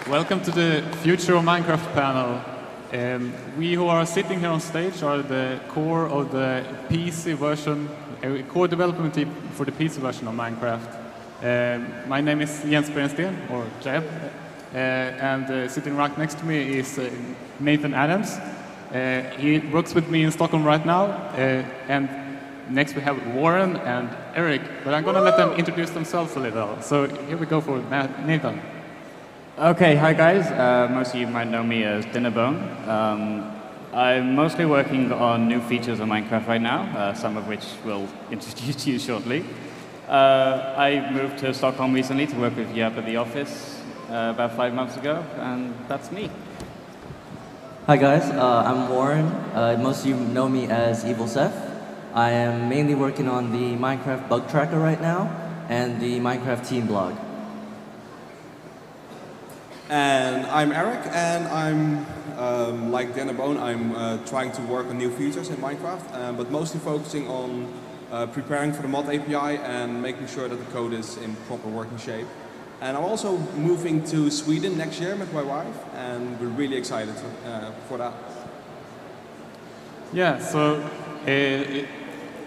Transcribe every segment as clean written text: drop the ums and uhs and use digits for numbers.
Welcome to the Future of Minecraft panel. We who are sitting here on stage are the core of the PC version, core development team for the PC version of Minecraft. My name is Jens Bernsten, or Jeb, and sitting right next to me is Nathan Adams. He works with me in Stockholm right now, and next we have Warren and Eric, but I'm going to let them introduce themselves a little. So here we go for Nathan. Okay, hi guys. Most of you might know me as Dinnerbone. I'm mostly working on new features of Minecraft right now, some of which we'll introduce to you shortly. I moved to Stockholm recently to work with Jeb at the office about 5 months ago, and that's me. Hi guys, I'm Warren. Most of you know me as Evil Seth. I am mainly working on the Minecraft bug tracker right now and the Minecraft team blog. And I'm Eric, and I'm like Dinnerbone, I'm trying to work on new features in Minecraft, but mostly focusing on preparing for the mod API and making sure that the code is in proper working shape. And I'm also moving to Sweden next year with my wife, and we're really excited for that. Yeah, so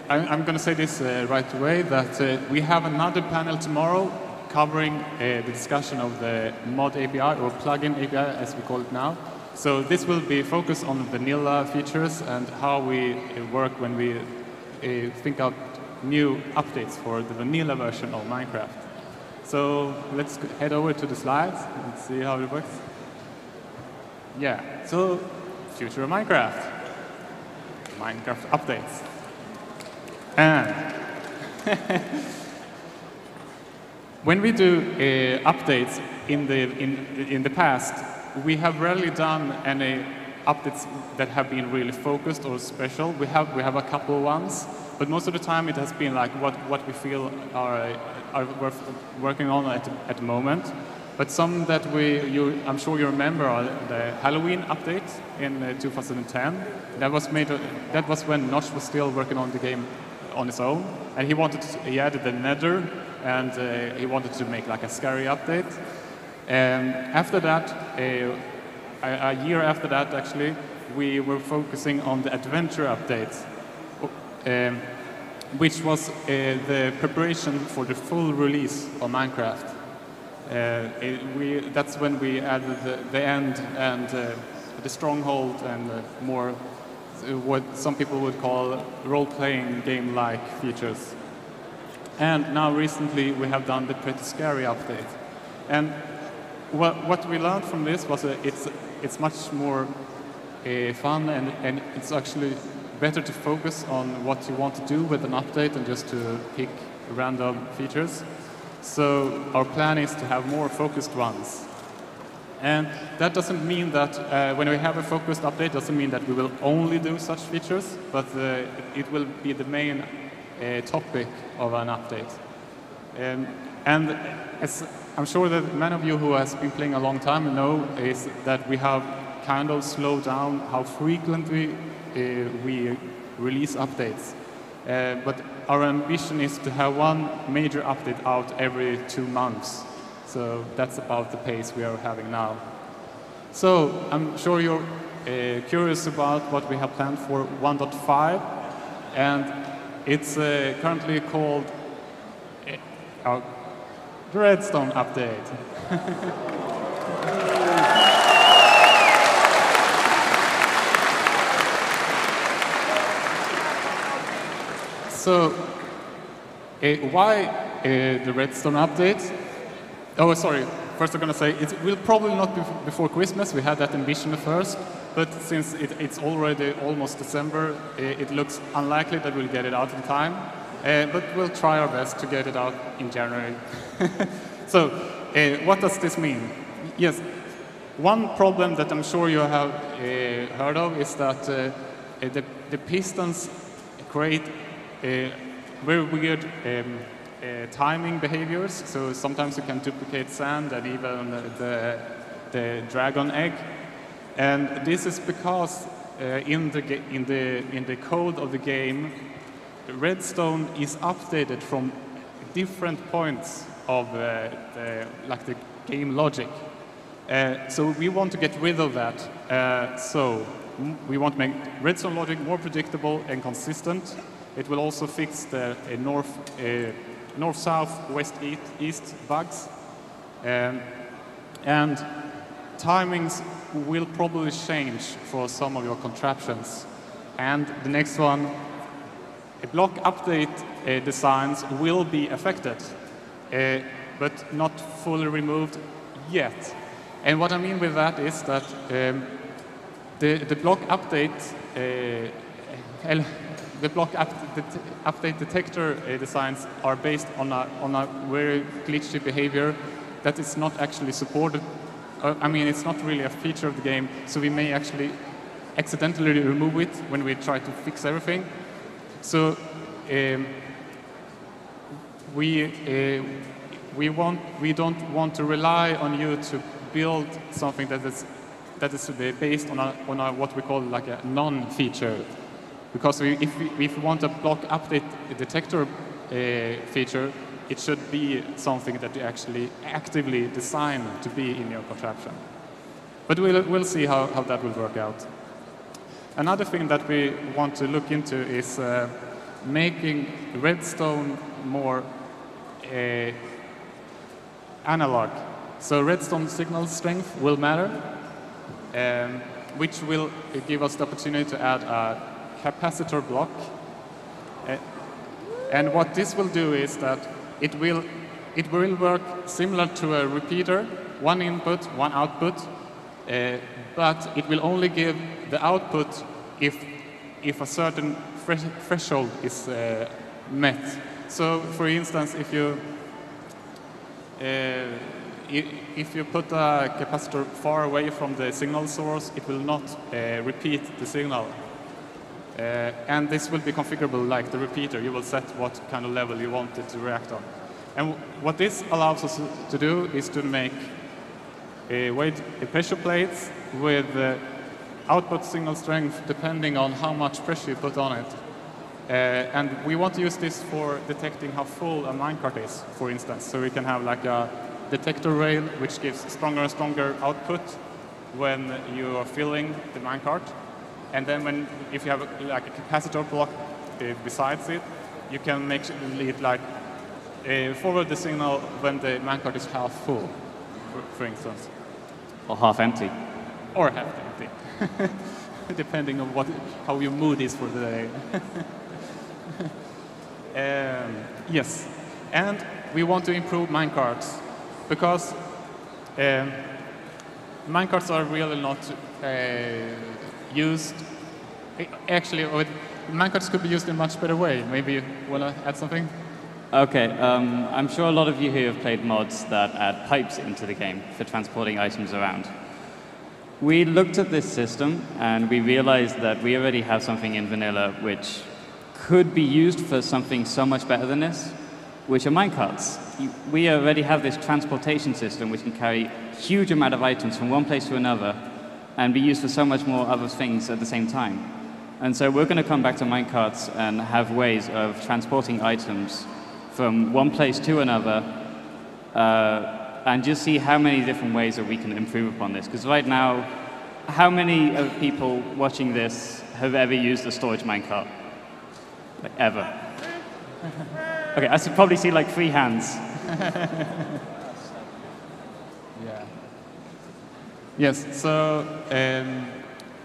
I'm going to say this right away, that we have another panel tomorrow covering the discussion of the mod API, or plugin API as we call it now. So this will be focused on vanilla features and how we work when we think out new updates for the vanilla version of Minecraft. So let's head over to the slides and see how it works. Yeah, so future of Minecraft. Minecraft updates. And when we do updates in the past, we have rarely done any updates that have been really focused or special. We have a couple ones, but most of the time it has been like what we feel are worth working on at the moment. But some that I'm sure you remember are the Halloween update in 2010. That was when Notch was still working on the game on his own, and he added the Nether, and he wanted to make like a scary update. And after that, a year after that actually, we were focusing on the adventure update, which was the preparation for the full release of Minecraft. That's when we added the end and the stronghold and more what some people would call role-playing game-like features. And now recently we have done the Pretty Scary update. And what we learned from this was it's much more fun, and it's actually better to focus on what you want to do with an update than just to pick random features. So our plan is to have more focused ones. And that doesn't mean that when we have a focused update, doesn't mean that we will only do such features, but it will be the main topic of an update. And as I'm sure that many of you who has been playing a long time know is that we have kind of slowed down how frequently we release updates. But our ambition is to have one major update out every 2 months. So that's about the pace we are having now. So I'm sure you're curious about what we have planned for 1.5, and it's currently called the Redstone update. So why the Redstone update? Oh, sorry. First I'm going to say it will probably not be before Christmas. We had that ambition first, but since it's already almost December, it looks unlikely that we'll get it out in time. But we'll try our best to get it out in January. So, what does this mean? Yes, one problem that I'm sure you have heard of is that the pistons create very weird timing behaviors. So sometimes you can duplicate sand and even the dragon egg. And this is because in the code of the game, Redstone is updated from different points of the game logic. So we want to get rid of that. We want to make Redstone Logic more predictable and consistent. It will also fix the north-south, west-east bugs. And timings will probably change for some of your contraptions. And the next one, block update designs will be affected, but not fully removed yet. And what I mean with that is that the block update update detector designs are based on a very glitchy behavior that is not actually supported. I mean, it's not really a feature of the game, so we may actually accidentally remove it when we try to fix everything. So we don't want to rely on you to build something that is based on a what we call like a non-feature. Because if we want a block update detector feature, it should be something that you actually actively design to be in your contraption. But we'll see how that will work out. Another thing that we want to look into is making Redstone more analog. So Redstone Signals strength will matter, which will give us the opportunity to add a Capacitor Block. And what this will do is that it will work similar to a repeater, one input, one output, but it will only give the output if a certain threshold is met. So, for instance, if you put a capacitor far away from the signal source, it will not repeat the signal. And this will be configurable like the repeater. You will set what kind of level you want it to react on. And what this allows us to do is to make pressure plates with output signal strength depending on how much pressure you put on it. And we want to use this for detecting how full a minecart is, for instance. So we can have like a detector rail which gives stronger and stronger output when you are filling the minecart. And then if you have like a capacitor block besides it, you can make it like forward the signal when the minecart is half full, for instance. Or half empty. Or half empty, depending on how your mood is for the day. Yes, and we want to improve minecarts because minecarts are really not used. Actually, minecarts could be used in a much better way. Maybe you want to add something? Okay, I'm sure a lot of you here have played mods that add pipes into the game for transporting items around. We looked at this system and we realized that we already have something in vanilla which could be used for something so much better than this, which are minecarts. We already have this transportation system which can carry a huge amount of items from one place to another and be used for so much more other things at the same time. And so we're going to come back to minecarts and have ways of transporting items from one place to another and just see how many different ways that we can improve upon this. Because right now, how many of people watching this have ever used a storage minecart? Like, ever? Okay, I should probably see like 3 hands. Yeah. Yes, so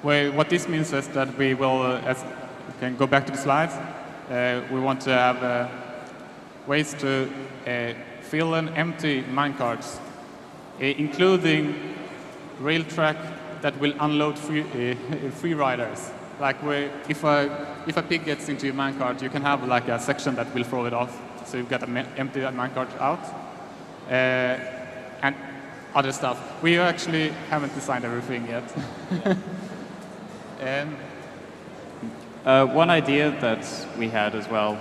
what this means is that we will, as we can go back to the slides, we want to have ways to fill and empty minecarts, including rail track that will unload free riders. Like if a pig gets into your minecart, you can have like a section that will throw it off, so you've got to empty that minecart out, and other stuff. We actually haven't designed everything yet. One idea that we had as well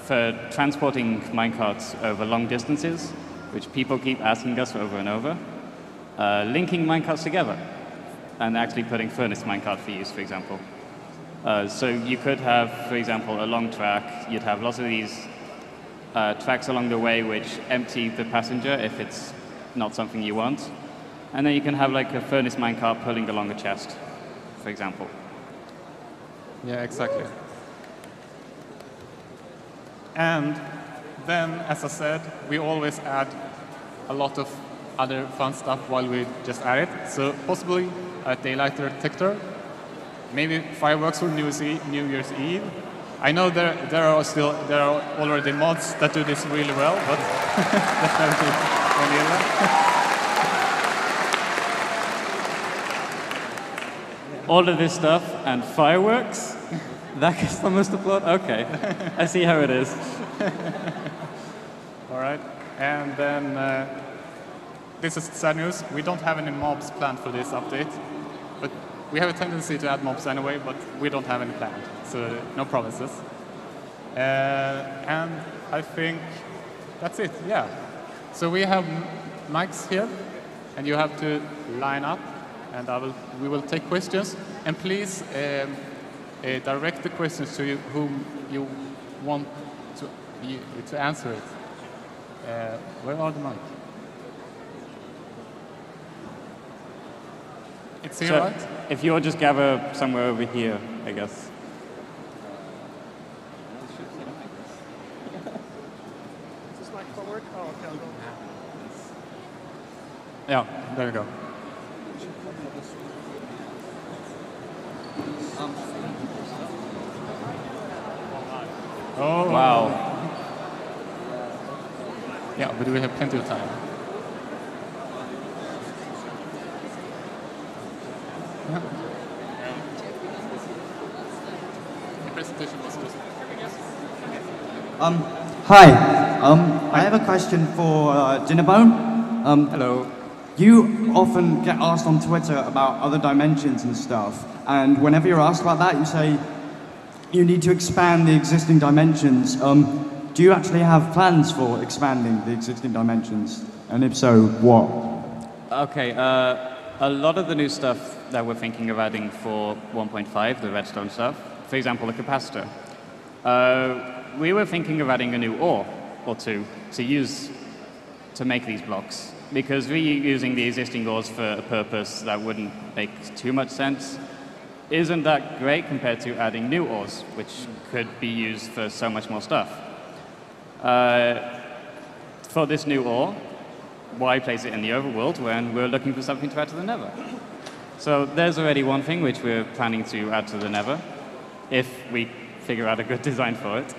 for transporting minecarts over long distances, which people keep asking us over and over, linking minecarts together and actually putting furnace minecart for use, for example. So you could have, for example, a long track. You'd have lots of these tracks along the way which empty the passenger if it's not something you want. And then you can have like a furnace minecart pulling along a chest, for example. Yeah, exactly. And then, as I said, we always add a lot of other fun stuff while we just at it. So possibly a daylight detector, maybe fireworks for New Year's Eve. I know there are already mods that do this really well, but definitely vanilla. All of this stuff and fireworks? That gets the most applaud? Okay, I see how it is. All right, and then this is sad news. We don't have any mobs planned for this update, but we have a tendency to add mobs anyway, but we don't have any planned, so no promises. And I think that's it, yeah. So we have mics here, and you have to line up, and we will take questions. And please direct the questions to whom you want to answer it. Where are the mics? It's here, So right? if you all just gather somewhere over here, I guess. Is this microphone work? Oh, okay, I'll go. Yeah, there you go. Oh. Wow. Yeah, but we have plenty of time. The presentation was just... Hi. I have a question for Dinnerbone. Hello. You often get asked on Twitter about other dimensions and stuff, and whenever you're asked about that, you say you need to expand the existing dimensions. Do you actually have plans for expanding the existing dimensions? And if so, what? Okay, a lot of the new stuff that we're thinking of adding for 1.5, the Redstone stuff, for example, the capacitor, we were thinking of adding a new ore or two to use to make these blocks, because reusing the existing ores for a purpose that wouldn't make too much sense isn't that great compared to adding new ores, which could be used for so much more stuff. For this new ore, why place it in the overworld when we're looking for something to add to the Nether? So there's already one thing which we're planning to add to the Nether, if we figure out a good design for it.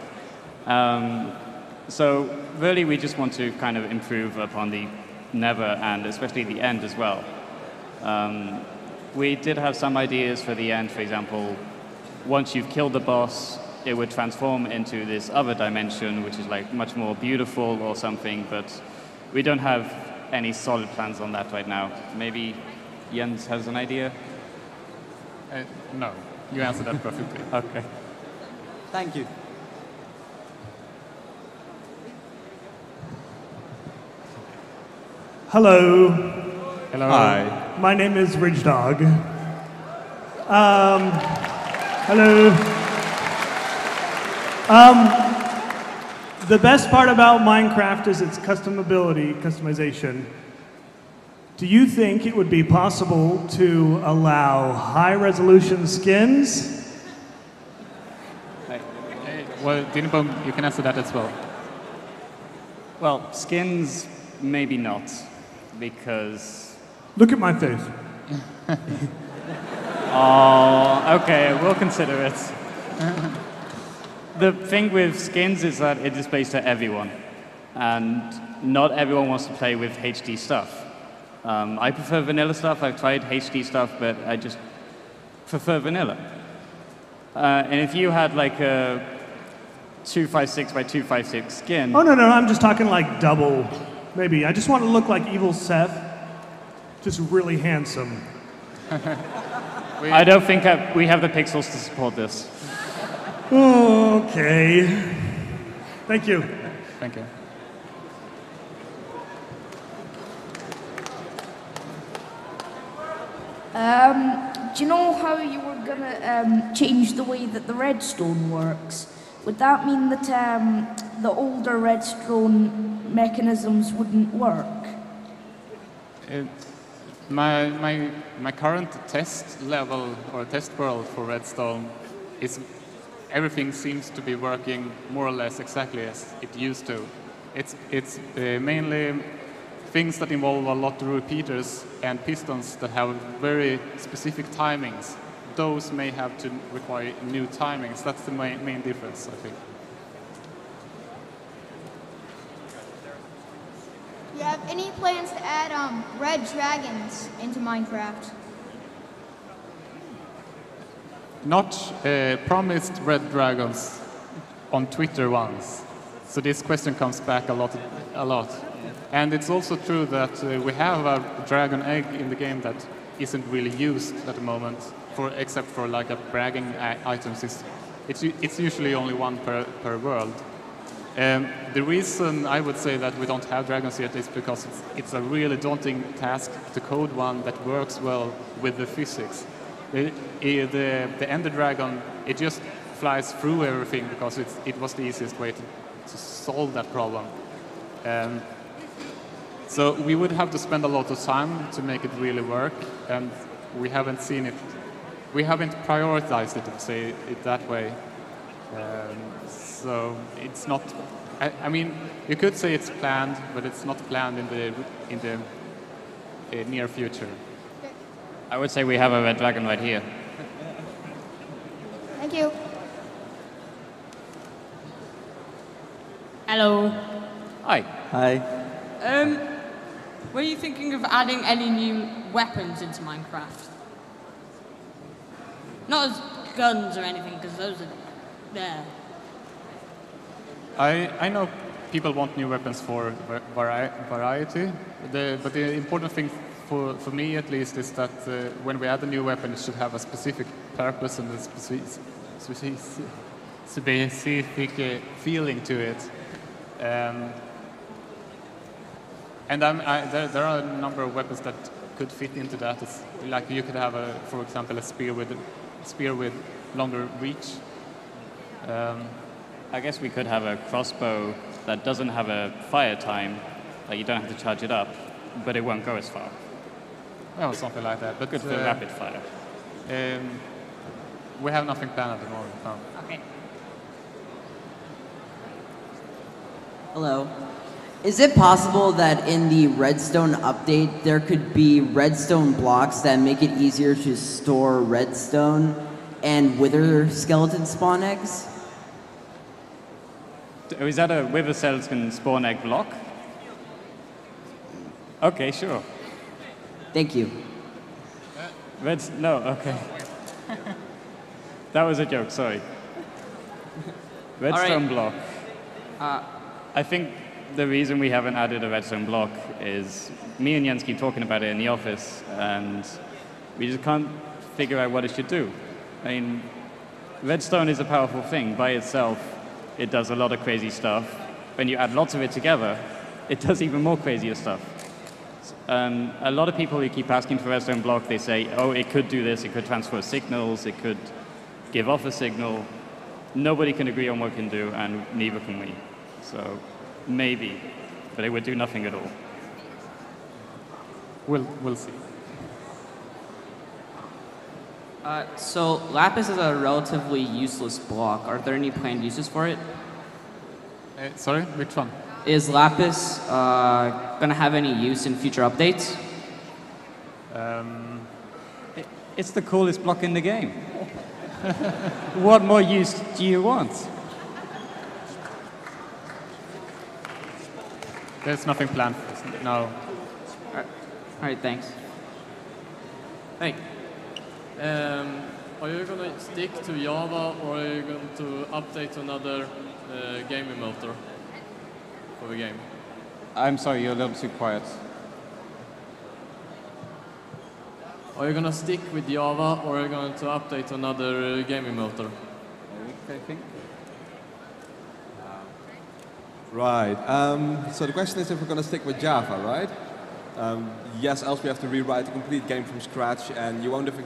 So really we just want to kind of improve upon the Nether and especially the end as well. We did have some ideas for the end, for example, once you've killed the boss, it would transform into this other dimension, which is like much more beautiful or something, but we don't have any solid plans on that right now. Maybe Jens has an idea? No, you answered that perfectly. Okay. Thank you. Hello. Hello. Hi. My name is Ridge Dog. Hello. The best part about Minecraft is its customization. Do you think it would be possible to allow high-resolution skins? Well, Dinnerbone, you can answer that as well. Well, skins, maybe not, because... Look at my face. Oh, okay, we'll consider it. The thing with skins is that it displays to everyone, and not everyone wants to play with HD stuff. I prefer vanilla stuff. I've tried HD stuff, but I just prefer vanilla. And if you had like a 256 by 256 skin... Oh, no, I'm just talking like double, maybe. I just want to look like Evil Seth, just really handsome. I don't think we have the pixels to support this. Okay. Thank you. Thank you. Do you know how you were gonna change the way that the redstone works? Would that mean that the older redstone mechanisms wouldn't work? My current test level or test world for Redstone is everything seems to be working more or less exactly as it used to. It's mainly things that involve a lot of repeaters and pistons that have very specific timings. Those may have to require new timings. That's the main difference, I think. Do you have any plans to add red dragons into Minecraft? Not promised red dragons on Twitter once. So this question comes back a lot. And it's also true that we have a dragon egg in the game that isn't really used at the moment, except for like a bragging items. It's usually only one per world. The reason I would say that we don't have dragons yet is because it's a really daunting task to code one that works well with the physics. The Ender Dragon, it just flies through everything because it was the easiest way to solve that problem. So we would have to spend a lot of time to make it really work, and we haven't seen it. We haven't prioritized it, to say it that way. So it's not. I mean, you could say it's planned, but it's not planned in the near future. I would say we have a red dragon right here. Thank you. Hello. Hi. Hi. Were you thinking of adding any new weapons into Minecraft? Not as guns or anything, because those are there. I know people want new weapons for variety, but the important thing for me at least is that when we add a new weapon, it should have a specific purpose and a specific feeling to it. And there are a number of weapons that could fit into that. It's like you could have, for example, a spear with longer reach. I guess we could have a crossbow that doesn't have a fire time, like you don't have to charge it up, but it won't go as far. Well, something like that. But good for rapid fire. We have nothing planned at the moment. No. Okay. Hello. Is it possible that in the Redstone update there could be Redstone blocks that make it easier to store redstone and wither skeleton spawn eggs? Is that a wither skeleton spawn egg block? Okay, sure. Thank you. No, okay. That was a joke, sorry. Redstone block. I think the reason we haven't added a redstone block is me and Jens keep talking about it in the office, and we just can't figure out what it should do. I mean, redstone is a powerful thing. By itself, it does a lot of crazy stuff. When you add lots of it together, it does even more crazier stuff. A lot of people who keep asking for redstone block, they say, oh, it could do this, it could transfer signals, it could give off a signal. Nobody can agree on what it can do, and neither can we. So maybe, but it would do nothing at all. We'll see. So lapis is a relatively useless block. Are there any planned uses for it? Sorry, which one? Is lapis going to have any use in future updates? It's the coolest block in the game. What more use do you want? There's nothing planned. No. All right, thanks. Hey. Are you going to stick to Java, or are you going to update another gaming motor for the game? I'm sorry, you're a little too quiet. Are you going to stick with Java, or are you going to update another gaming motor? I think. Right. So the question is if we're going to stick with Java, right? Yes, else we have to rewrite the complete game from scratch, and you won't have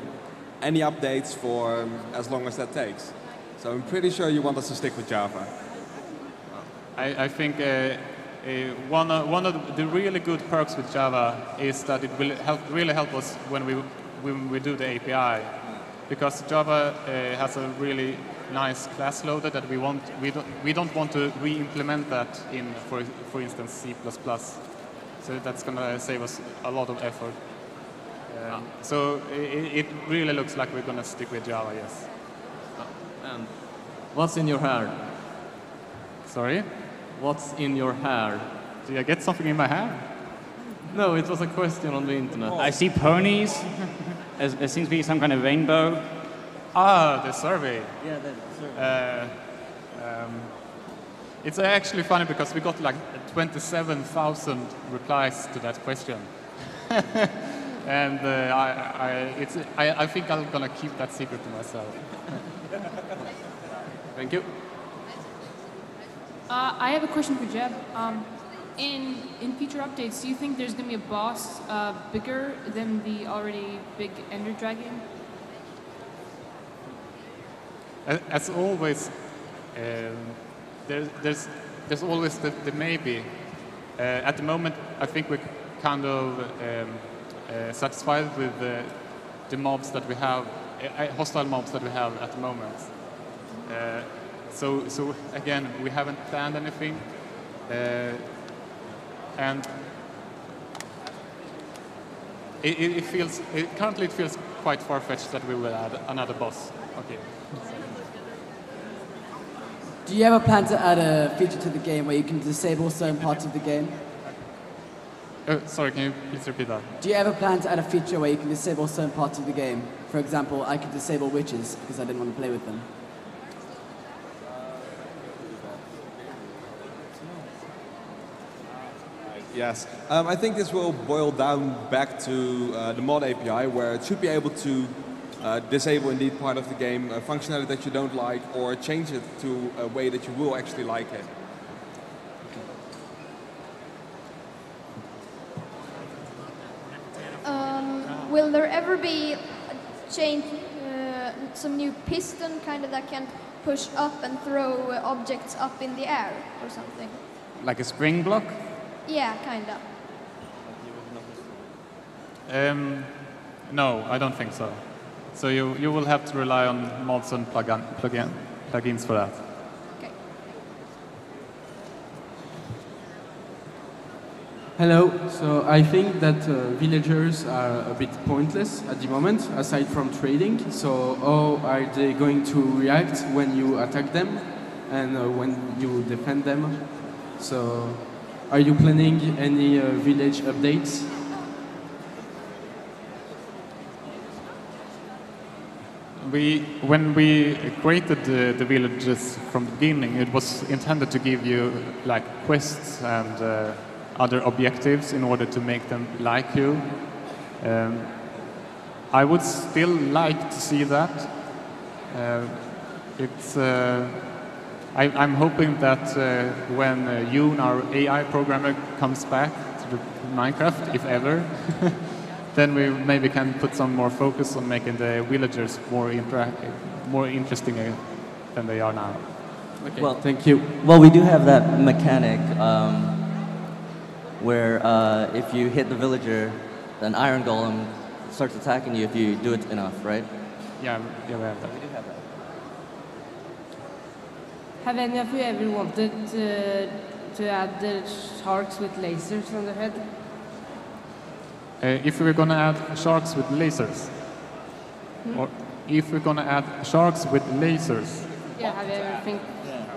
any updates for as long as that takes. So I'm pretty sure you want us to stick with Java. I think one of the really good perks with Java is that it will really help us when we do the API, because Java has a really nice class loader that we don't want to re-implement that in, for instance, C++. So that's going to save us a lot of effort. So it really looks like we're going to stick with Java, yes. And what's in your hair? Sorry? What's in your hair? Did I get something in my hair? No, it was a question on the internet. I see ponies. There seems to be some kind of rainbow. Ah, the survey. Yeah, the survey. It's actually funny because we got like 27,000 replies to that question. And I think I'm going to keep that secret to myself. Thank you. I have a question for Jeb. In future updates, do you think there's going to be a boss bigger than the already big Ender Dragon? As always, there's always the maybe. At the moment, I think we're kind of satisfied with the mobs that we have, hostile mobs that we have at the moment. So again, we haven't planned anything, and currently it feels quite far-fetched that we will add another boss. Okay. Do you have a plan to add a feature to the game where you can disable certain parts of the game? Sorry, can you please repeat that? Do you have a plan to add a feature where you can disable certain parts of the game? For example, I could disable witches because I didn't want to play with them. Yes, I think this will boil down back to the mod API, where it should be able to disable indeed part of the game, functionality that you don't like, or change it to a way that you will actually like it. Will there ever be some new piston kind of that can push up and throw objects up in the air or something? Like a spring block? Yeah, kind of. No, I don't think so. So you will have to rely on mods and plugins for that. Okay. Hello. So I think that villagers are a bit pointless at the moment, aside from trading. So how are they going to react when you attack them and when you defend them? So are you planning any village updates? When we created the villages from the beginning, it was intended to give you like quests and other objectives in order to make them like you. I would still like to see that. I'm hoping that when Yoon, our AI programmer, comes back to Minecraft, if ever, then we maybe can put some more focus on making the villagers more interesting than they are now. Okay, well, thank you. Well, we do have that mechanic where if you hit the villager, an iron golem starts attacking you if you do it enough, right? Yeah, we have that. We do have that. Have any of you ever wanted to add the sharks with lasers on their head? If we're going to add sharks with lasers, or if we're going to add sharks with lasers. Yeah, have you ever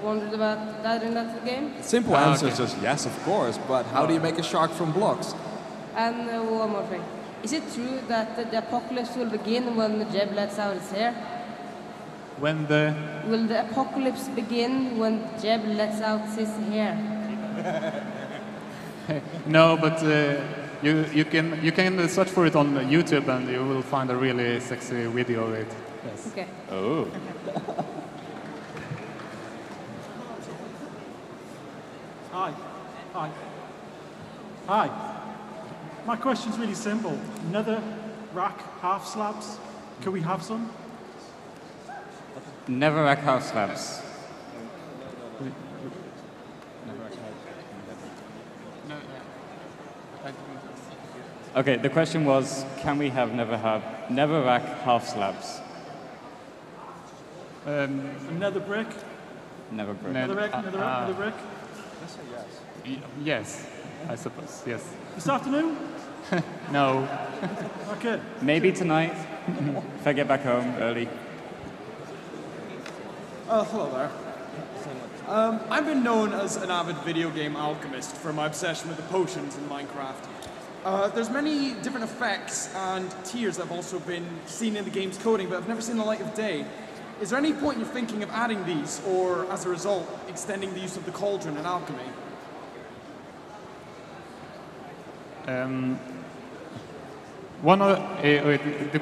wondered about that in that game? Simple answer is just yes, of course, but how do you make a shark from blocks? And one more thing. Is it true that the apocalypse will begin when Jeb lets out his hair? Will the apocalypse begin when Jeb lets out his hair? No, but you can search for it on YouTube and you will find a really sexy video of it. Yes. Okay. Oh. Hi. Hi. Hi. My question's really simple. Nether rack half slabs. Can we have some? Never rack half slabs. No, I didn't. Okay, the question was, can we have never rack half slabs? Another brick? Never brick. Another brick? Another brick? Yes, I suppose, yes. This afternoon? No. Okay. Maybe tonight, if I get back home early. Hello there. I've been known as an avid video game alchemist for my obsession with the potions in Minecraft. There's many different effects and tiers that have also been seen in the game's coding, but I've never seen the light of day. Is there any point you're thinking of adding these, or as a result, extending the use of the cauldron in alchemy? The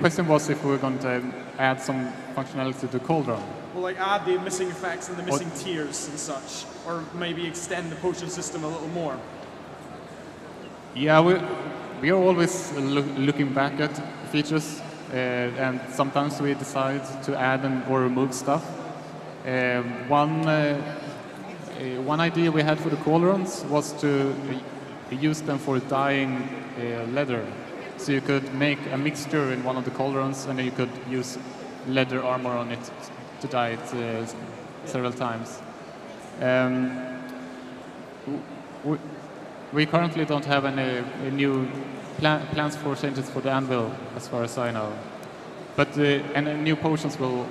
question was if we were going to add some functionality to the cauldron. Well, like add the missing effects and the missing tiers and such, or maybe extend the potion system a little more. Yeah, we are always looking back at features, and sometimes we decide to add or remove stuff. One idea we had for the cauldrons was to use them for dyeing leather. So you could make a mixture in one of the cauldrons, and then you could use leather armor on it to dye it several times. We currently don't have any new plans for changes for the anvil, as far as I know. But and new potions will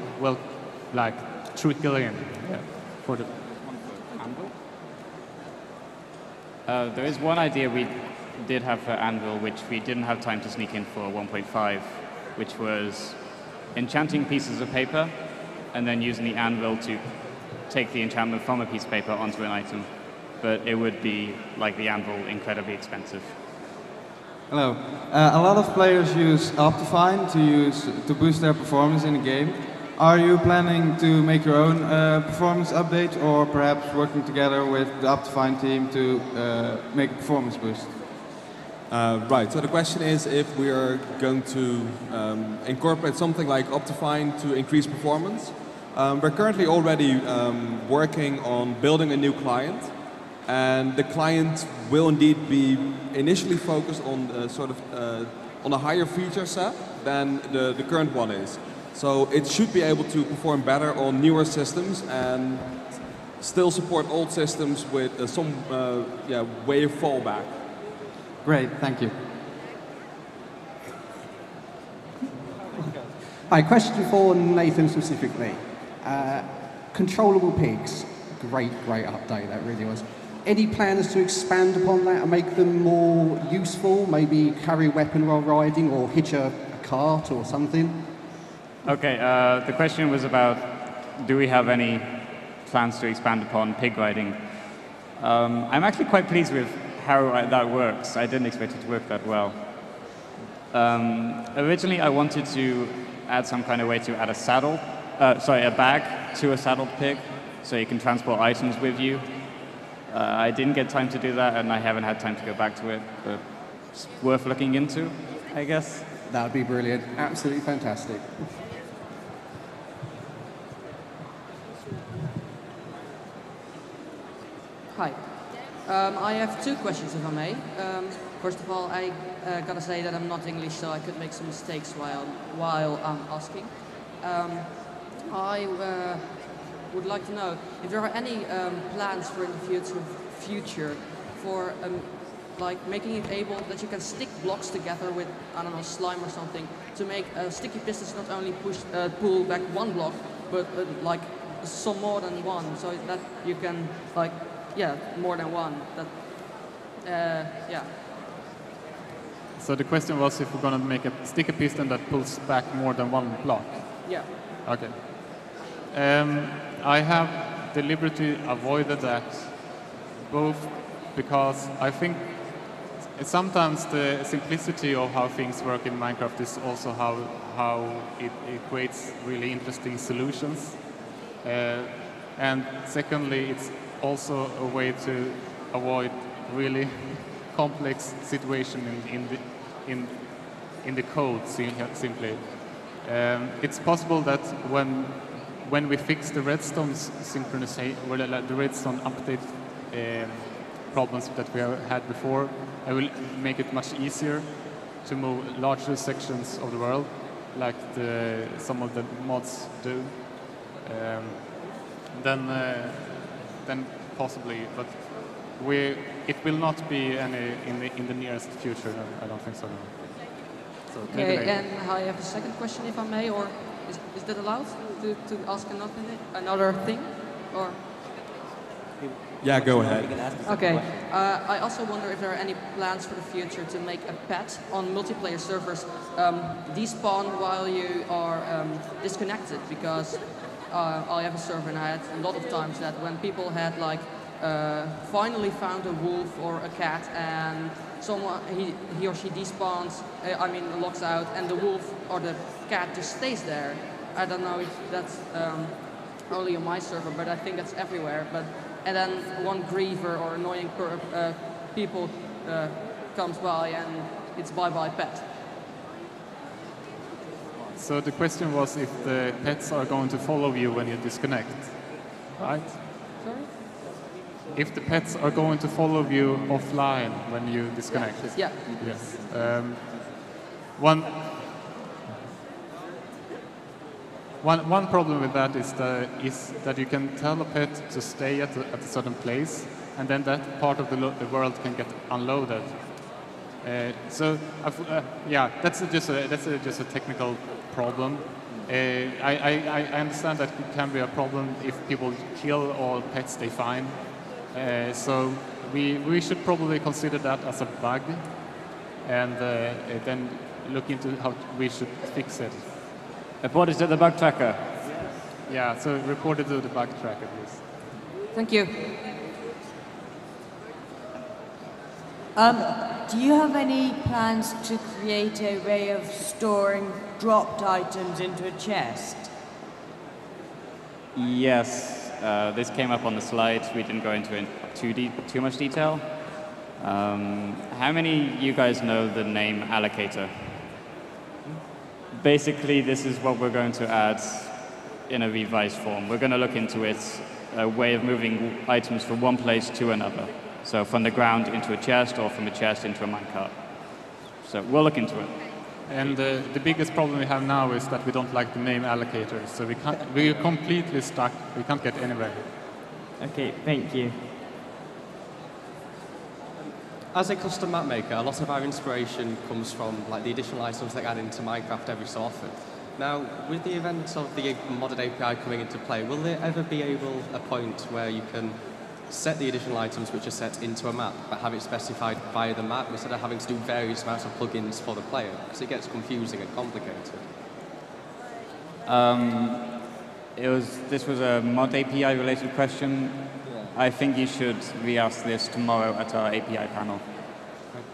like trickle in for the anvil. There is one idea we did have for anvil, which we didn't have time to sneak in for 1.5, which was enchanting pieces of paper and then using the anvil to take the enchantment from a piece of paper onto an item. But it would be, like the anvil, incredibly expensive. Hello. A lot of players use Optifine to boost their performance in the game. Are you planning to make your own performance update, or perhaps working together with the Optifine team to make a performance boost? Right, so the question is if we are going to incorporate something like Optifine to increase performance. We're currently already working on building a new client, and the client will indeed be initially focused on on a higher feature set than the current one is. So it should be able to perform better on newer systems and still support old systems with some way of fallback. Great, thank you. Hi, question for Nathan specifically. Controllable pigs, great update, that really was. Any plans to expand upon that and make them more useful? Maybe carry a weapon while riding, or hitch a cart or something? Okay, the question was about, do we have any plans to expand upon pig riding? I'm actually quite pleased with how that works. I didn't expect it to work that well. Originally, I wanted to add some kind of way to add a bag to a saddled pig, so you can transport items with you. I didn't get time to do that, and I haven't had time to go back to it, but it's worth looking into, I guess. That would be brilliant. Absolutely fantastic. Hi. I have two questions, if I may. First of all, I gotta say that I'm not English, so I could make some mistakes while I'm asking. I would like to know if there are any plans for in the future for like making it able that you can stick blocks together with, I don't know, slime or something, to make sticky pistons not only pull back one block, but like some more than one, so that you can like, more than one. So the question was if we're going to make a sticky piston that pulls back more than one block. Yeah. Okay. I have deliberately avoided that, both because I think sometimes the simplicity of how things work in Minecraft is also how it creates really interesting solutions. And secondly, it's also a way to avoid really complex situation in the code simply. It's possible that when we fix the Redstone synchronization, or the Redstone update problems that we have had before. I will make it much easier to move larger sections of the world, like some of the mods do. Then possibly, but it will not be any in the nearest future. No, I don't think so. No. So maybe Okay, and I have a second question, if I may, or is that allowed to ask another thing, or? Yeah, go ahead. Okay. I also wonder if there are any plans for the future to make a pet on multiplayer servers despawn while you are disconnected, because I have a server and I had a lot of times that when people had like finally found a wolf or a cat and someone he or she despawns, logs out, and the wolf or the cat just stays there. I don't know if that's only on my server, but I think that's everywhere. And then one griever or annoying people comes by and it's bye-bye pet. So the question was if the pets are going to follow you when you disconnect, right? Sorry? If the pets are going to follow you offline when you disconnect. Yeah. Yes. One problem with that is that you can tell a pet to stay at a certain place, and then that part of the world can get unloaded. Yeah, that's just a technical problem. I understand that it can be a problem if people kill all pets they find. So we should probably consider that as a bug, and then look into how we should fix it. Report it to the bug tracker. Yeah, so report it to the bug tracker, please. Thank you. Do you have any plans to create a way of storing dropped items into a chest? Yes, this came up on the slides. We didn't go into it too much detail. How many of you guys know the name allocator? Basically, this is what we're going to add in a revised form. We're going to look into it, a way of moving items from one place to another. So from the ground into a chest, or from a chest into a minecart. So we'll look into it. And the biggest problem we have now is that we don't like the name allocator, so we're completely stuck. We can't get anywhere. Okay, thank you. As a custom map maker, a lot of our inspiration comes from like the additional items that add into Minecraft every so often. Now, with the event of the modded API coming into play, will there ever be a point where you can set the additional items which are set into a map, but have it specified via the map instead of having to do various amounts of plugins for the player? Because it gets confusing and complicated. This was a mod API related question. Yeah. I think you should re-ask this tomorrow at our API panel.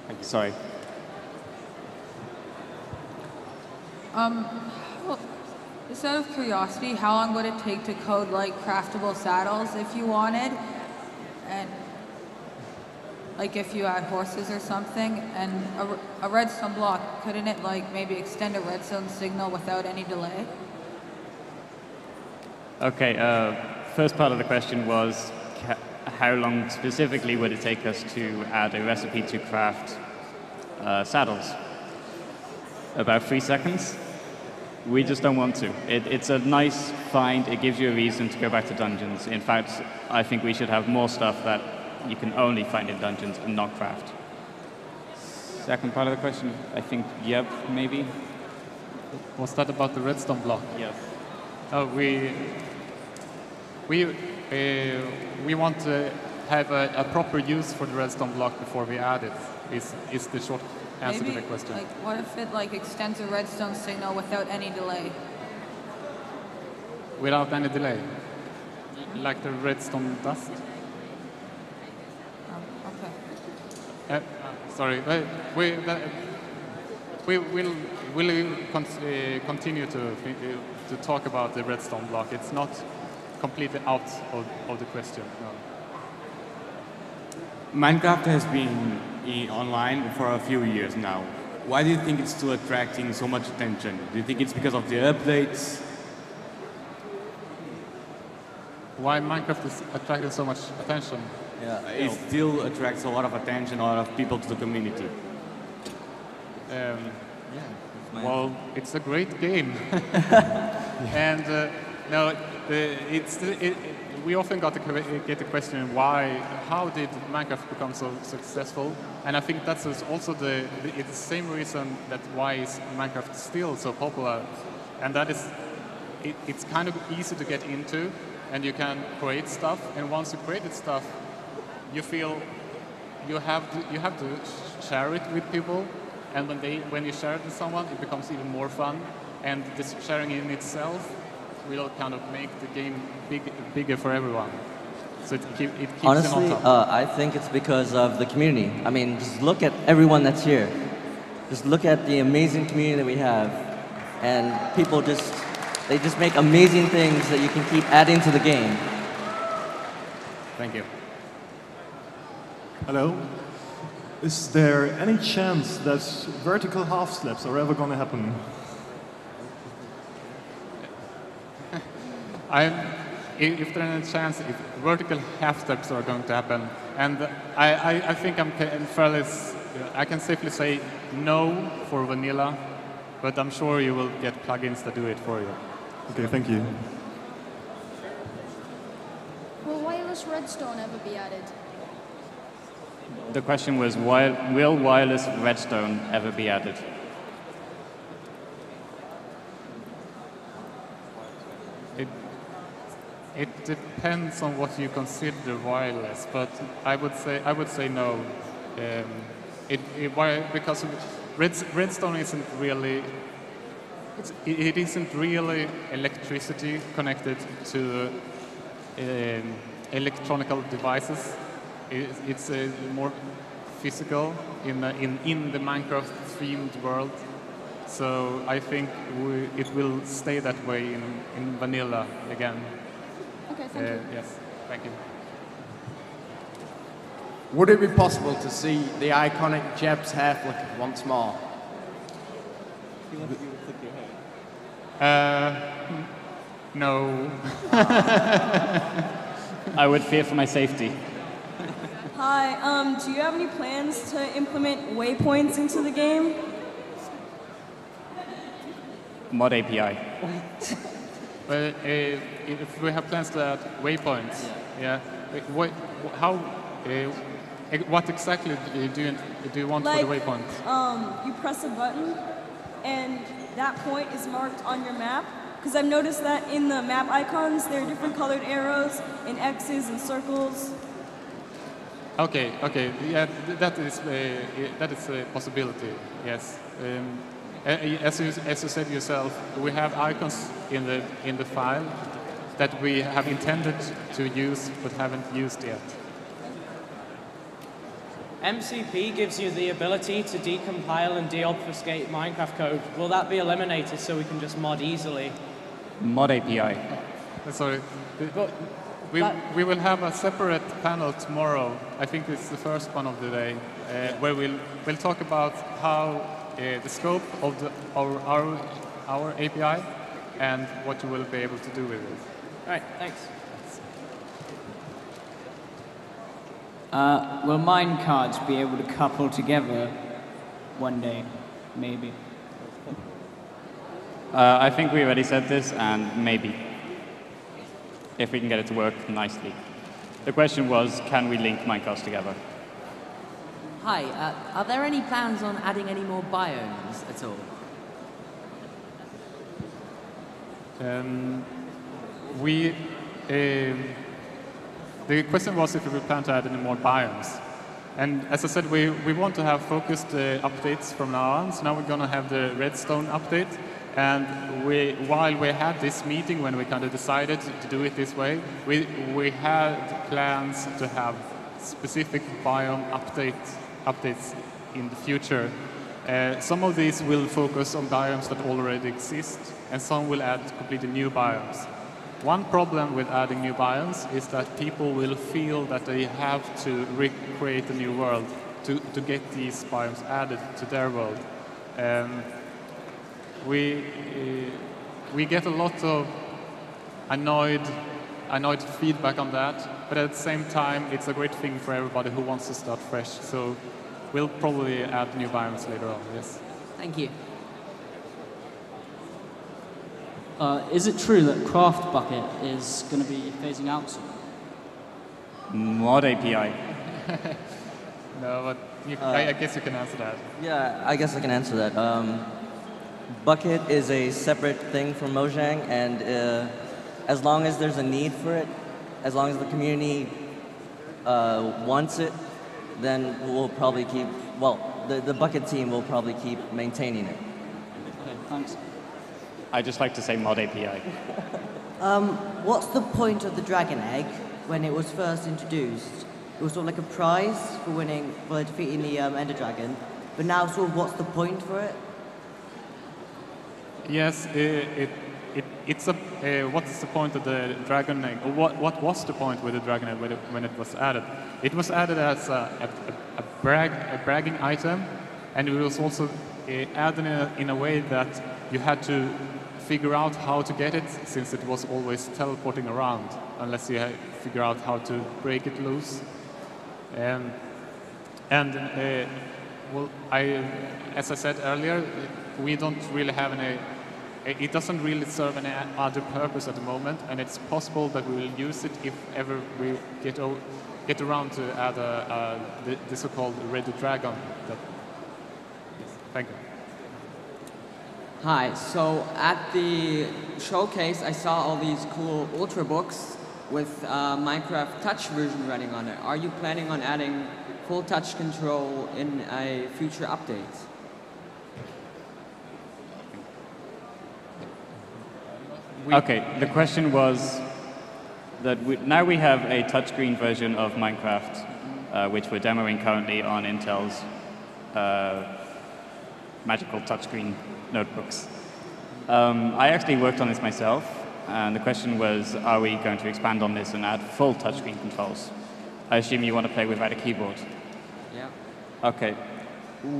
Thank you. Sorry. Just out of curiosity, how long would it take to code like craftable saddles if you wanted? And like if you had horses or something, and a redstone block, couldn't it like maybe extend a redstone signal without any delay? Okay, first part of the question was how long specifically would it take us to add a recipe to craft saddles? About 3 seconds. We just don't want to. It's a nice find. It gives you a reason to go back to dungeons. In fact, I think we should have more stuff that you can only find in dungeons and not craft. Second part of the question, I think, yep, maybe. Was that about the redstone block? Yes. Oh, we want to have a proper use for the redstone block before we add it. Is the short answer Maybe, to the question. like, what if it like extends a redstone signal without any delay? Without any delay, like the redstone dust. Okay. Sorry, we'll continue to talk about the redstone block. It's not completely out of the question. No. Minecraft has been online for a few years now. Why do you think it's still attracting so much attention? Do you think it's because of the updates? Why Minecraft is attracting so much attention? it still attracts a lot of attention, a lot of people to the community. Well, it's a great game. And no, we often get the question, how did Minecraft become so successful? And I think that's also it's the same reason that why is Minecraft still so popular. And that is, it's kind of easy to get into, and you can create stuff. And once you created stuff, you feel you have to share it with people. And when you share it with someone, it becomes even more fun. And this sharing in itself will kind of make the game bigger for everyone. So it keeps Honestly, them on top. I think it's because of the community. I mean, just look at everyone that's here. Just look at the amazing community that we have. And people they just make amazing things that you can keep adding to the game. Thank you. Hello. Is there any chance that vertical half slabs are ever going to happen? If there's any chance, if vertical half steps are going to happen, and I think I can safely say no for vanilla, but I'm sure you will get plugins that do it for you. Okay, thank you. Will wireless redstone ever be added? The question was, will wireless redstone ever be added? It depends on what you consider wireless, but I would say no. Because redstone isn't really it isn't really electricity connected to electronic devices. It's more physical in the Minecraft themed world. So I think it will stay that way in vanilla again. Okay, thank you. Yes, thank you. Would it be possible to see the iconic Jeb's hair flicker once more? No. I would fear for my safety. Hi, do you have any plans to implement waypoints into the game? Mod API. Well, if we have plans to add waypoints, what exactly do you want for the waypoints? You press a button, and that point is marked on your map. Because I've noticed that in the map icons, there are different colored arrows and X's and circles. Okay, yeah, that is a possibility. Yes. As you said yourself, we have icons in the file that we have intended to use but haven't used yet. MCP gives you the ability to decompile and deobfuscate Minecraft code. Will that be eliminated so we can just mod easily? Mod API. Sorry. We will have a separate panel tomorrow. I think it's the first one of the day, where we'll talk about how the scope of our API and what you will be able to do with it. All right, thanks. Will Minecarts be able to couple together one day, maybe? I think we already said this, and maybe, if we can get it to work nicely. The question was, can we link Minecarts together? Hi, are there any plans on adding any more biomes at all? The question was if we plan to add any more biomes. And as I said, we want to have focused updates from now on. So now we're going to have the Redstone update. And while we had this meeting, when we kind of decided to do it this way, we had plans to have specific biome updates in the future. Some of these will focus on biomes that already exist, and some will add completely new biomes. One problem with adding new biomes is that people will feel that they have to recreate a new world to get these biomes added to their world. We get a lot of annoyed feedback on that, but at the same time, it's a great thing for everybody who wants to start fresh. So we'll probably add new biomes later on, yes. Thank you. Is it true that Craft Bucket is going to be phasing out soon? Mod API. No, but I guess you can answer that. Yeah, I guess I can answer that. Bucket is a separate thing from Mojang, and as long as there's a need for it, as long as the community wants it, then we'll probably keep, well, the Bucket team will probably keep maintaining it. Okay, thanks. I'd just like to say Mod API. What's the point of the Dragon Egg when it was first introduced? It was sort of like a prize for defeating the Ender Dragon, but now sort of what's the point for it? Yes, it's a. What's the point of the Dragon Egg? Or what was the point with the Dragon Egg when it was added? It was added as a bragging item, and it was also added in a way that you had to figure out how to get it, since it was always teleporting around, unless you figure out how to break it loose. Well, as I said earlier, we don't really have any. It doesn't really serve any other purpose at the moment, and it's possible that we will use it if ever we get around to add the so-called Red Dragon. Yes, thank you. Hi, so at the showcase I saw all these cool Ultrabooks with Minecraft Touch version running on it. Are you planning on adding full touch control in a future update? Okay, the question was that now we have a touchscreen version of Minecraft, which we're demoing currently on Intel's magical touchscreen notebooks. I actually worked on this myself, and the question was, are we going to expand on this and add full touchscreen controls? I assume you want to play without a keyboard. Yeah. Okay.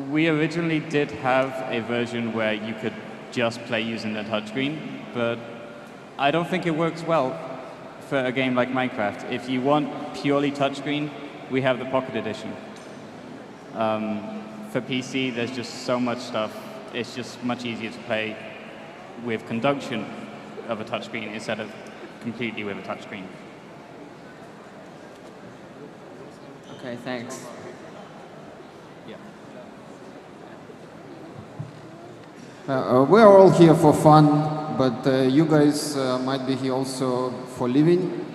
We originally did have a version where you could just play using the touchscreen, but I don't think it works well for a game like Minecraft. If you want purely touchscreen, we have the Pocket Edition. For PC, there's just so much stuff. It's just much easier to play with conjunction of a touchscreen instead of completely with a touchscreen. Okay, thanks. We are all here for fun, but you guys might be here also for living.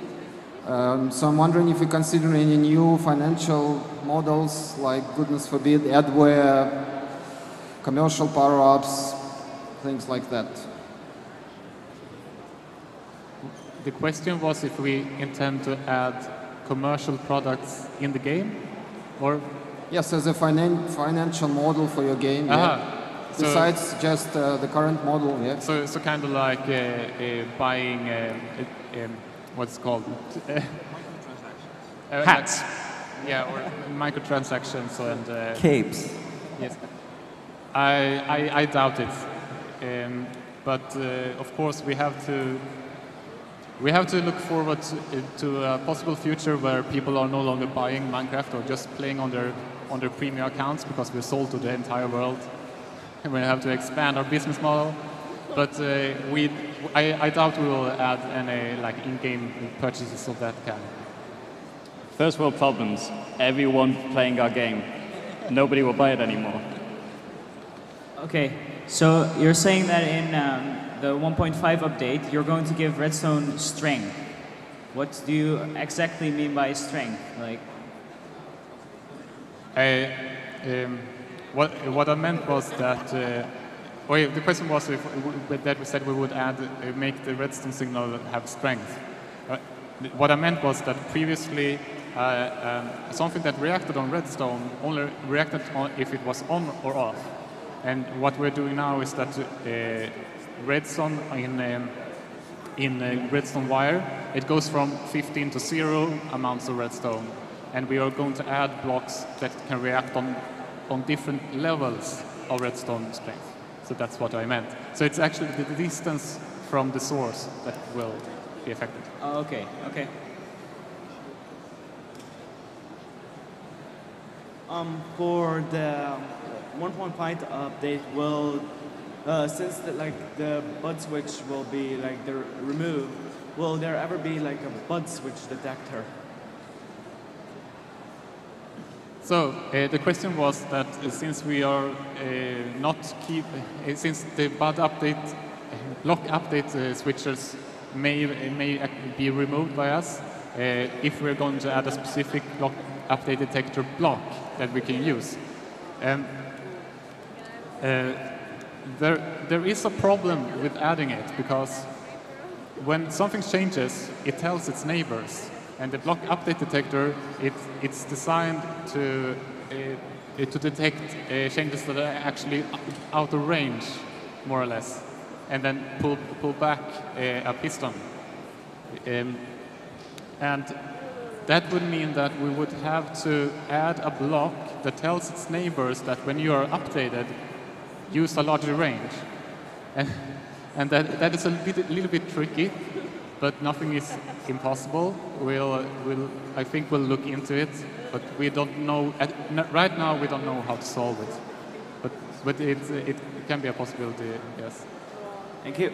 So I'm wondering if you consider any new financial models, like, goodness forbid, adware, commercial power-ups, things like that. The question was if we intend to add commercial products in the game, or? Yes, as a financial model for your game. Yeah. Besides just the current model, yeah. So kind of like buying what's it called? Hats. Yeah, or microtransactions and capes. Yes, I doubt it, but of course we have to look forward to a possible future where people are no longer buying Minecraft or just playing on their premium accounts because we're sold to the entire world. And we have to expand our business model, but I doubt we will add any like in-game purchases of that kind. First world problems. Everyone playing our game. Nobody will buy it anymore. Okay, so you're saying that in the 1.5 update, you're going to give Redstone strength. What do you exactly mean by strength? Like, what I meant was that, the question was that we said we would make the Redstone signal have strength. What I meant was that previously something that reacted on Redstone only reacted if it was on or off. And what we're doing now is that Redstone in Redstone wire, it goes from 15 to 0 amounts of Redstone. And we are going to add blocks that can react on different levels of Redstone strength. So that's what I meant. So it's actually the distance from the source that will be affected. oh, okay, okay. For the 1.5 update, will since the bud switch will be removed, will there ever be like a bud switch detector? So the question was that since we are since the bud update, block update switchers may be removed by us, if we're going to add a specific block update detector block that we can use. There is a problem with adding it because when something changes, it tells its neighbors. And the block update detector, it's designed to detect changes that are actually out of range, more or less, and then pull back a piston. And that would mean that we would have to add a block that tells its neighbors that when you are updated, use a larger range. And that is a little bit tricky, but nothing is impossible. I think we'll look into it, but we don't know, right now we don't know how to solve it. But it can be a possibility, yes. Thank you.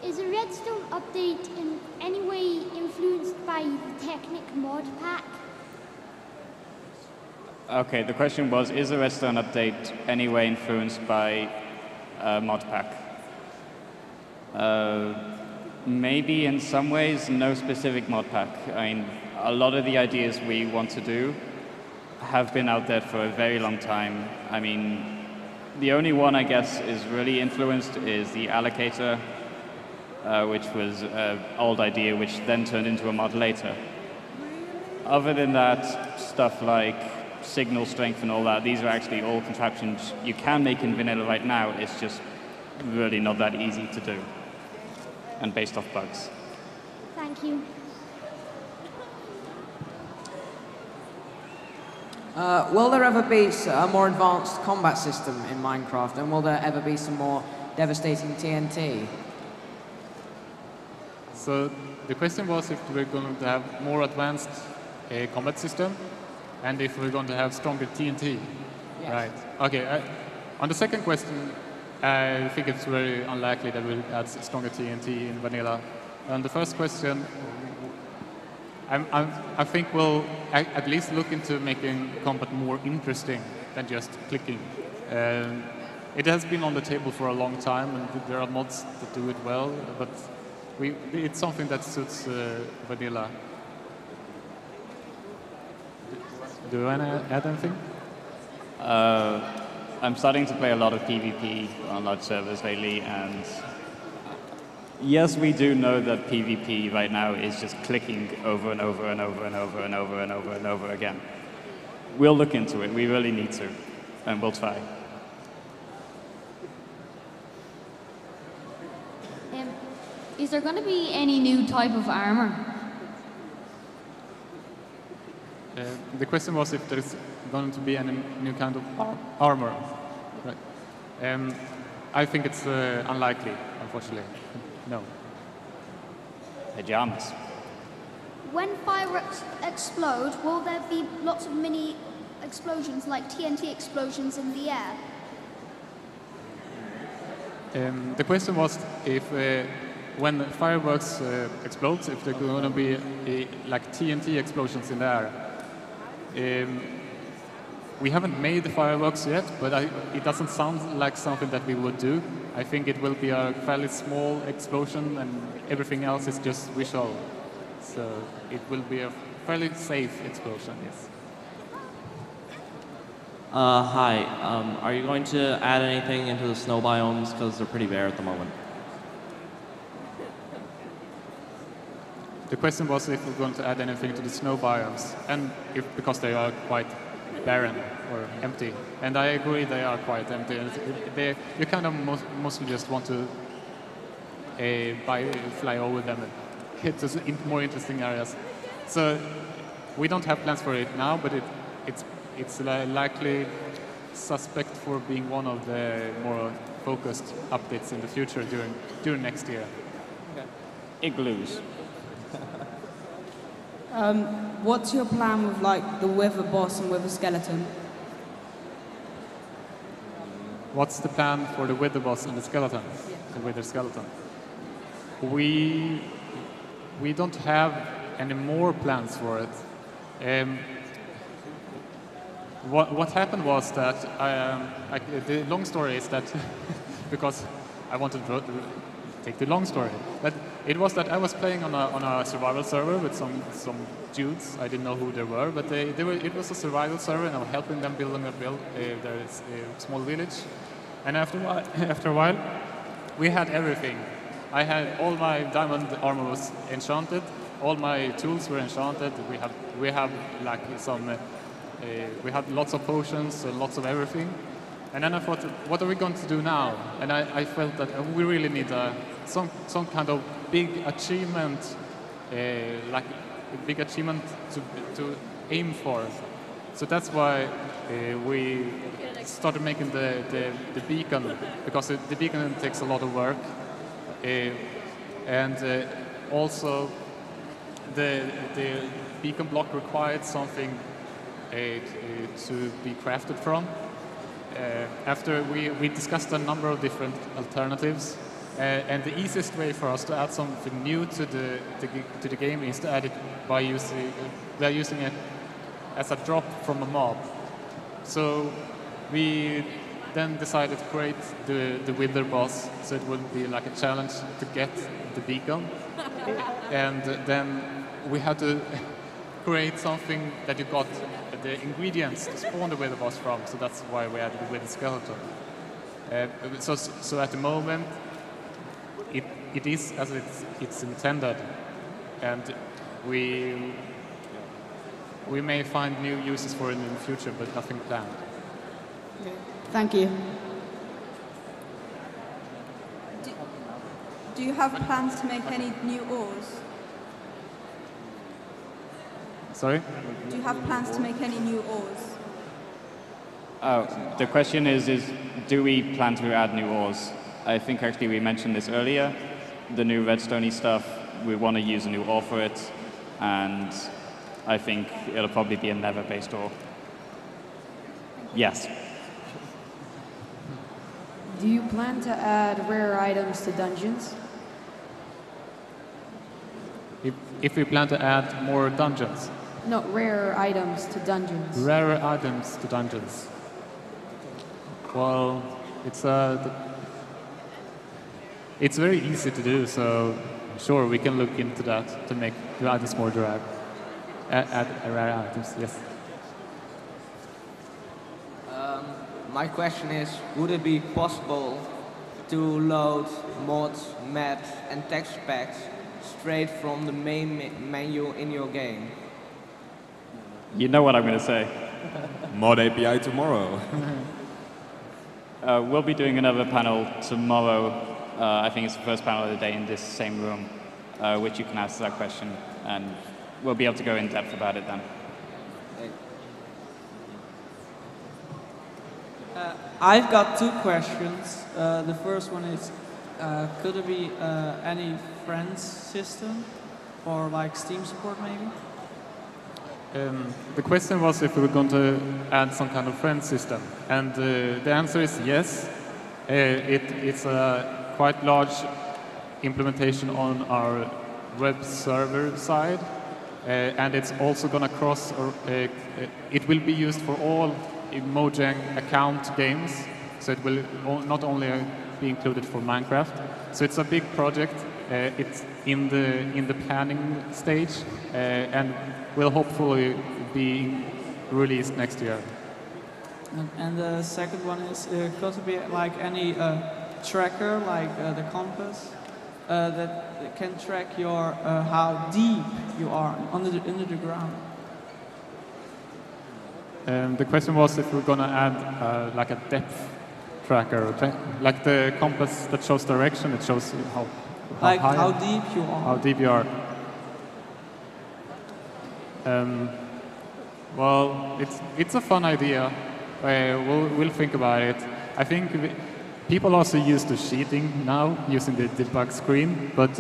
Is a Redstone update in any way influenced by the Technic mod pack? Okay, the question was, is the Redstone update any way influenced by mod pack? Maybe in some ways, no specific mod pack. I mean, a lot of the ideas we want to do have been out there for a very long time. I mean, the only one I guess is really influenced is the allocator, which was an old idea which then turned into a mod later. Other than that, stuff like signal strength and all that, these are actually all contraptions you can make in vanilla right now. It's just really not that easy to do and based off bugs. Thank you. Will there ever be a more advanced combat system in Minecraft, and will there ever be some more devastating TNT? So the question was if we're going to have more advanced combat system, and if we're going to have stronger TNT. Yes. Right. Okay. On the second question, I think it's very unlikely that we'll add stronger TNT in vanilla. On the first question, I think we'll at least look into making combat more interesting than just clicking. It has been on the table for a long time, and there are mods that do it well, but it's something that suits vanilla. Do you want to add anything? I'm starting to play a lot of PvP on large servers lately, and yes, we do know that PvP right now is just clicking over and over and over and over and over and over and over again. We'll look into it. We really need to, and we'll try. Is there going to be any new type of armor? The question was if there's going to be any new kind of armor. Right. I think it's unlikely, unfortunately. No. Pajamas. When fireworks explode, will there be lots of mini explosions, like TNT explosions in the air? The question was if when fireworks explodes, if there are going to be like TNT explosions in the air. We haven't made the fireworks yet, but it doesn't sound like something that we would do. I think it will be a fairly small explosion, and everything else is just visual. So it will be a fairly safe explosion, yes. Hi. Are you going to add anything into the snow biomes, because they're pretty bare at the moment? The question was if we're going to add anything to the snow biomes, and because they are quite barren or empty. And I agree, they are quite empty. You kind of mostly just want to fly over them and hit to more interesting areas. So we don't have plans for it now, but it's likely suspect for being one of the more focused updates in the future during next year. Igloos. What's your plan with like the Wither boss and Wither skeleton? What's the plan for the Wither boss and the skeleton? The Wither skeleton. We don't have any more plans for it. What happened was that the long story is that because I wanted to take the long story, but it was that I was playing on a survival server with some dudes. I didn't know who they were, but it was a survival server, and I was helping them building their small village. And after a while, we had everything. I had all my diamond armor was enchanted, all my tools were enchanted. We have like some. We had lots of potions and lots of everything. And then I thought, what are we going to do now? And I felt that we really need some kind of big achievement, like a big achievement to aim for. So that's why we started making the beacon, because the beacon takes a lot of work. And also the beacon block required something to be crafted from. After we discussed a number of different alternatives, and the easiest way for us to add something new to the game is to add it by using it as a drop from a mob. So we then decided to create the Wither boss, so it would be like a challenge to get the beacon, and then we had to create something that you got the ingredients to spawn the Wither boss from, so that's why we added the Wither skeleton. So at the moment, it is as it's intended, and we may find new uses for it in the future, but nothing planned. Okay. Thank you. Do you have plans to make any new ores? Sorry? Do you have plans to make any new ores? The question is do we plan to add new ores? I think actually we mentioned this earlier. The new redstone-y stuff, we want to use a new ore for it, and I think it'll probably be a nether-based ore. Yes. Do you plan to add rare items to dungeons? If we plan to add more dungeons? No, rare items to dungeons. Rarer items to dungeons. Well, it's very easy to do, so sure, we can look into that to add this more drag. Add rare items, yes. My question is, would it be possible to load mods, maps, and texture packs straight from the main menu in your game? You know what I'm going to say. Mod API tomorrow. We'll be doing another panel tomorrow. I think it's the first panel of the day in this same room, which you can ask that question, and we'll be able to go in depth about it then. I've got two questions. The first one is, could there be any friends system or like Steam support maybe? The question was if we were going to add some kind of friend system, and the answer is yes. It's a quite large implementation on our web server side, and it's also going to cross, it will be used for all Mojang account games, so it will not only be included for Minecraft. So it's a big project. It's in the planning stage, and will hopefully be released next year. And the second one is, could there be like any tracker, like the compass, that can track your how deep you are under the ground? The question was if we're going to add like a depth tracker, like the compass that shows direction. It shows how like high, how deep you are. How deep you are. Well, it's a fun idea. We'll think about it. I think people also used to cheating now using the debug screen, but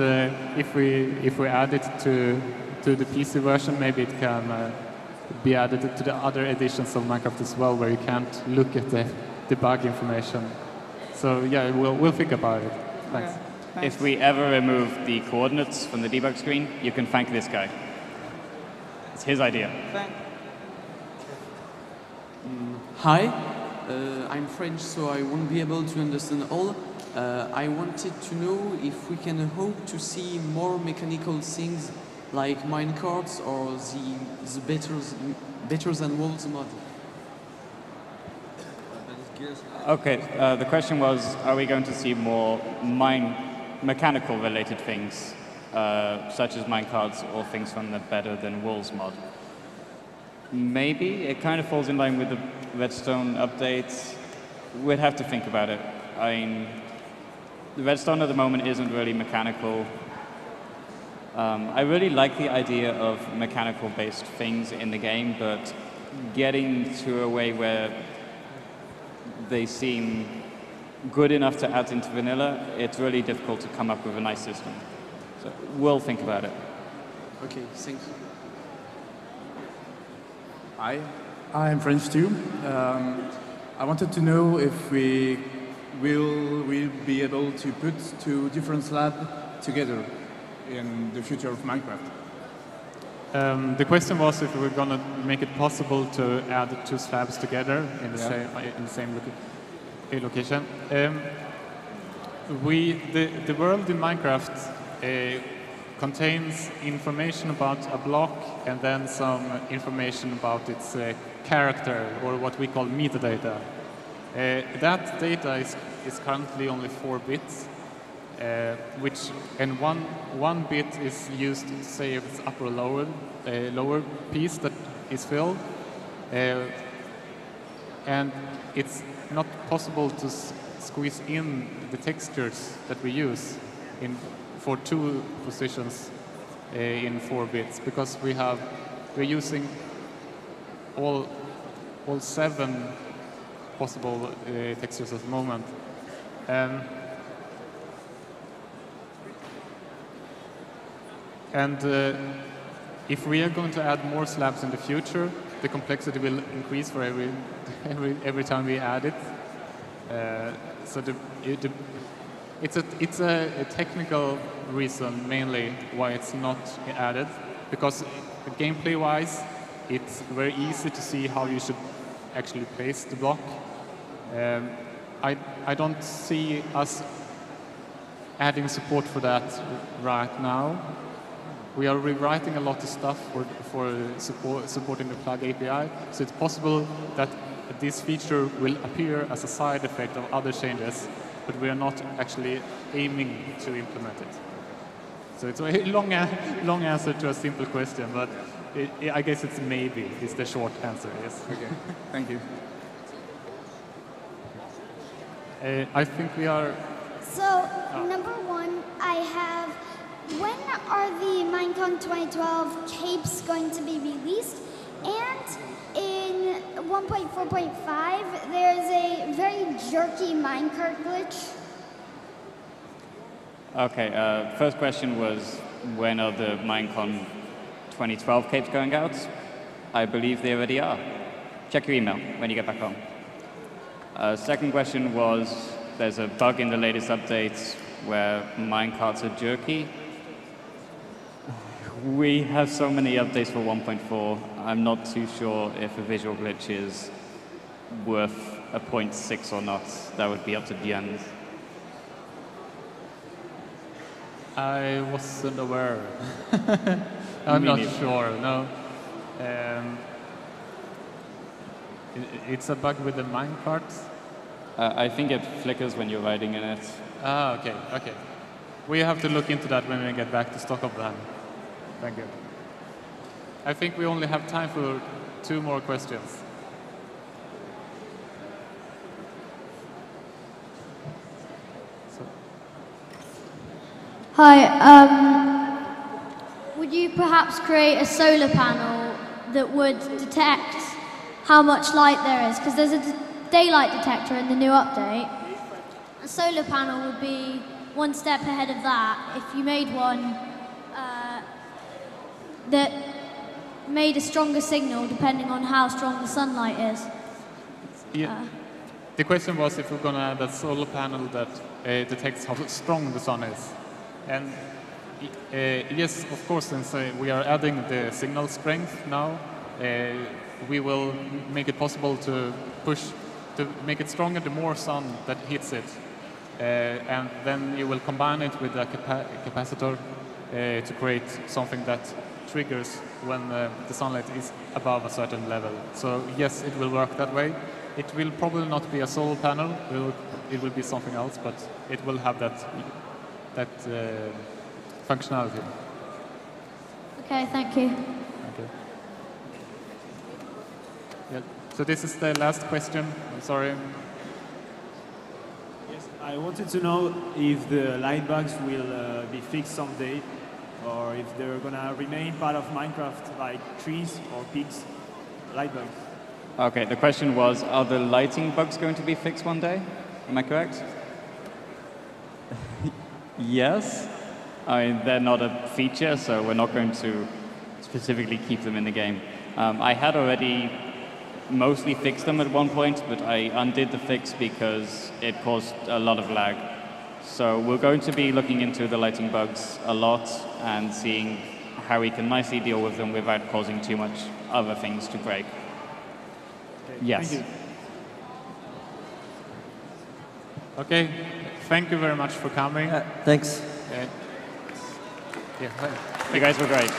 if we add it to the PC version, maybe it can be added to the other editions of Minecraft as well, where you can't look at the debug information. So yeah, we'll think about it. Thanks. Okay. If we ever remove the coordinates from the debug screen, you can thank this guy. It's his idea. Hi, I'm French, so I won't be able to understand all. I wanted to know if we can hope to see more mechanical things like minecarts or the better than wolves mod. Okay, the question was, are we going to see more mechanical related things, such as minecarts or things from the Better Than Wolves mod? Maybe. It kind of falls in line with the Redstone updates. We'd have to think about it. I mean, the Redstone at the moment isn't really mechanical. I really like the idea of mechanical-based things in the game, but getting to a way where they seem good enough to add into vanilla, it's really difficult to come up with a nice system. So we'll think about it. Okay, thanks. Hi, I'm French too. I wanted to know if we will be able to put two different slabs together in the future of Minecraft. The question was if we were going to make it possible to add two slabs together in the same location. The world in Minecraft contains information about a block and then some information about its character, or what we call metadata. That data is currently only 4 bits. And one bit is used to say if it's upper or lower piece that is filled, and it's not possible to squeeze in the textures that we use for 2 positions in 4 bits, because we're using all 7 possible textures at the moment. And if we are going to add more slabs in the future, the complexity will increase for every time we add it. So it's a technical reason mainly why it's not added, because gameplay-wise, it's very easy to see how you should actually place the block. I don't see us adding support for that right now. We are rewriting a lot of stuff for supporting the plug API, so it's possible that this feature will appear as a side effect of other changes, but we are not actually aiming to implement it. So it's a long answer to a simple question, but I guess it's maybe, is the short answer, yes. Okay, thank you. I think we are... So, number 1, I have, when are the MineCon 2012 capes going to be released? And in 1.4.5, there's a very jerky minecart glitch. Okay, first question was, when are the MineCon 2012 capes going out? I believe they already are. Check your email when you get back home. Second question was, there's a bug in the latest updates where minecarts are jerky. We have so many updates for 1.4, I'm not too sure if a visual glitch is worth a 0.6 or not. That would be up to the end. I wasn't aware. I'm not sure, no. It's a bug with the minecarts? I think it flickers when you're riding in it. Ah, okay, okay. We have to look into that when we get back to Stockholm then. Thank you. I think we only have time for 2 more questions. Hi, would you perhaps create a solar panel that would detect how much light there is? Because there's a daylight detector in the new update. a solar panel would be one step ahead of that. If you made one that made a stronger signal depending on how strong the sunlight is. Yeah. The question was if we're going to add a solar panel that detects how strong the sun is. And yes, of course, since we are adding the signal strength now, we will make it possible to make it stronger the more sun that hits it. And then you will combine it with a capacitor to create something that triggers when the sunlight is above a certain level. So yes, it will work that way. It will probably not be a solar panel. It will be something else, but it will have that functionality. Okay, thank you. Okay. Yeah. So this is the last question. I'm sorry. Yes, I wanted to know if the light bugs will be fixed someday, or if they're gonna remain part of Minecraft like trees or pigs, light bugs. Okay, the question was, are the lighting bugs going to be fixed one day? Am I correct? Yes. I mean, they're not a feature, so we're not going to specifically keep them in the game. I had already mostly fixed them at one point, but I undid the fix because it caused a lot of lag. So we're going to be looking into the lighting bugs a lot and seeing how we can nicely deal with them without causing too much other things to break. Okay, yes. Thank you. Okay, thank you very much for coming. Thanks. Yeah, You guys were great.